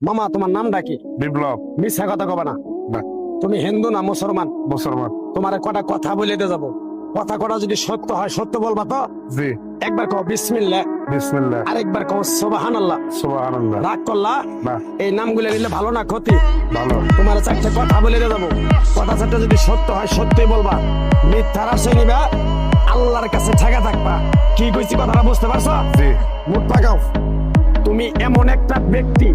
মামা তোমার নামটা কি? বিপ্লব। মিথ্যা কথা কবা না। না। তুমি হিন্দু না মুসলমান? মুসলমান। তোমার কটা কথা বলে দিয়ে যাবো, কথা কটা যদি সত্য হয় সত্য বলবা তো? জি। একবার কও বিসমিল্লাহ, বিসমিল্লাহ। আরেকবার কও সুবহানাল্লাহ। সুবহানাল্লাহ। রাগ করলা? না। এই নামগুলো নিলে ভালো না ক্ষতি? ভালো। তোমার চারটে কথা বলে দিয়ে যাবো, কথা চারটে যদি সত্য হয় সত্যই বলবা, মিথ্যার আশ্রয় নিবা, আল্লাহর কাছে ঠেকা থাকবা। কি কইছি কথাটা বুঝতে পারছো? জি। মুখ পাকাও। তুমি এমন একটা ব্যক্তি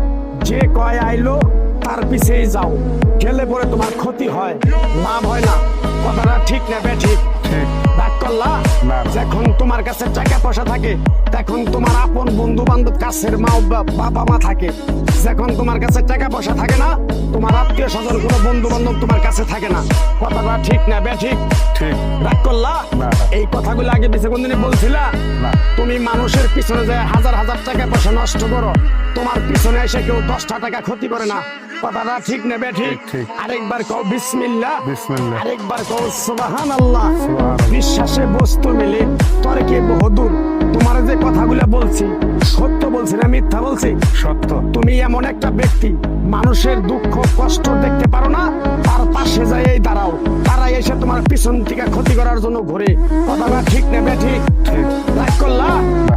যে কয় আইলো তার পিছেই যাও, গেলে পরে তোমার ক্ষতি হয়, লাভ হয় না। কথাটা ঠিক না বে ঠিক? ঠিক। রাগ করলা? না। যখন তোমার কাছে টাকা পয়সা থাকে তখন তোমার আপন বন্ধু বান্ধব, কাছের মা বাবা মা থাকে। যখন তোমার কাছে টাকা পয়সা থাকে না, তোমার আত্মীয় স্বজন কোনো বন্ধু বান্ধব তোমার কাছে থাকে না। কথাটা ঠিক না বে ঠিক? ঠিক। রাগ করলা? না। এই কথাগুলো আগে পিছে কোনদিন বলছিলা? না। তুমি মানুষের পিছনে যায় হাজার হাজার টাকা পয়সা নষ্ট করো, তোমার পিছনে এসে কেউ 10টা টাকা ক্ষতি করে না। কথাটা ঠিক নেবে ঠিক? ঠিক। আরেকবার কও বিসমিল্লাহ, বিসমিল্লাহ। আরেকবার কও সুবহানাল্লাহ। সুবহানাল্লাহ। বিশ্বাসে বস্তু মিলে তর্কে বহুদূর। তোমার যে কথাগুলো বলছি সত্য বলছি না মিথ্যা বলছি? সত্য। তুমি এমন একটা ব্যক্তি, মানুষের দুঃখ কষ্ট দেখতে পারো না, তার পাশে যাই দাঁড়াও, তারা এসে তোমার পিছন থেকে ক্ষতি করার জন্য ঘুরে। কথাটা ঠিক নেবে ঠিক? ঠিক। রাগ করলা?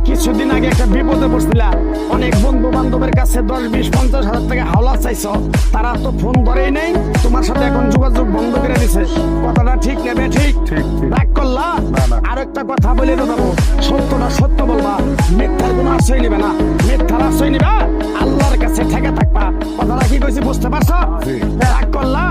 কিছুদিন আগে একটা বিপদে পড়ছিলা, অনেক বন্ধু বান্ধবের কাছে 10, 20, 50 হাজার টাকা হাওলা চাইছো, তারা তো ফোন ধরেই নেই, তোমার সাথে এখন যোগাযোগ বন্ধ করে দিছে। কথাটা ঠিক নেবে ঠিক? ঠিক। ঠিক। রাগ করলা? না, না। আর একটা কথা বলে দেবো, সত্যটা সত্য বলবা, মিথ্যার কোনো আশ্রয় নিবে না। মিথ্যার আশ্রয় নিবা, আল্লাহর কাছে ঠেকে থাকবা। কথাটা কি কইছি বুঝতে পারছো? জি। রাগ করলা?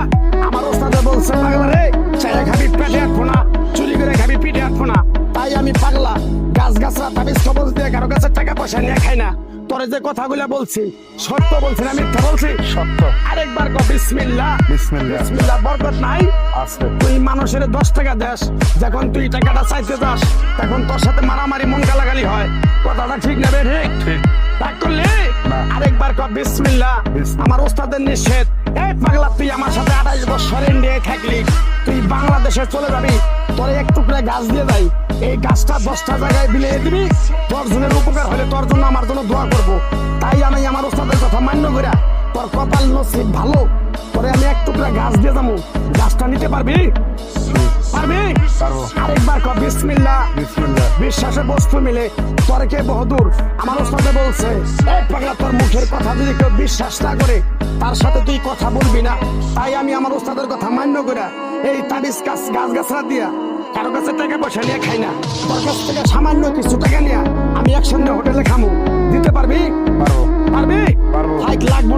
আমার ওস্তাদে বলছে পাগলা রে, চাইয়া খাবি পেটে আটবো না, চুরি করে খাবি পিঠে আটবো না। তাই আমি পাগলা, গাছ গাছরা তাবিজ কবজ দিয়ে কারো কাছে টাকা পয়সা নিয়ে খাই না। তোরে যে কথাগুলো বলছি সত্য বলছি না মিথ্যা বলছি? সত্য। আরেকবার কও বিসমিল্লাহ। বিসমিল্লাহ। বিসমিল্লাহ বরকত নাই? আছে। তুই মানুষের 10 টাকা দেস, যখন তুই টাকাটা চাইতে যাস তখন তোর সাথে মারামারি মন গালাগালি হয়। কথাটা ঠিক নেবে ঠিক? ঠিক। রাগ করলি? না। আরেকবার কও বিসমিল্লাহ। বিসমিল্লাহ। আমার ওস্তাদের নিষেধ। এই পাগলা, তুই আমার সাথে 28 বছর ইন্ডিয়ায় থাকলি, তুই বাংলাদেশে চলে যাবি, তোর এক টুকরা গাছ দিয়ে যাই, এই গাছটা 10টা জায়গায় বিলিয়ে দিবি, তোর জনের উপকার হলে তোর জন্য আমার জন্য দোয়া করবো। তাই আমি আমার ওস্তাদের কথা মান্য করে, তোর কপাল নসিব ভালো, তোরে আমি এক টুকরা গাছ দিয়ে যাবো, গাছটা নিতে পারবি? পারবি? পারবো। আরেকবার কও বিসমিল্লাহ। বিসমিল্লাহ। বিশ্বাসে বস্তু মিলে তর্কে বহুদূর। আমার ওস্তাদে বলছে, এই পাগলা, তোর মুখের কথা যদি কেউ বিশ্বাস না করে তার সাথে তুই কথা বলবি না। তাই আমি আমার ওস্তাদের কথা মান্য করে এই তাবিজ গাছ গাছরা দিয়া কারো কাছে টাকা পয়সা নিয়ে খাই না, তোর কাছ থেকে সামান্য কিছু টাকা নিয়ে আমি একসঙ্গে হোটেলে খামু। দিতে পারবি? পারবো। পারবি? পারবো। লাখ লাগবো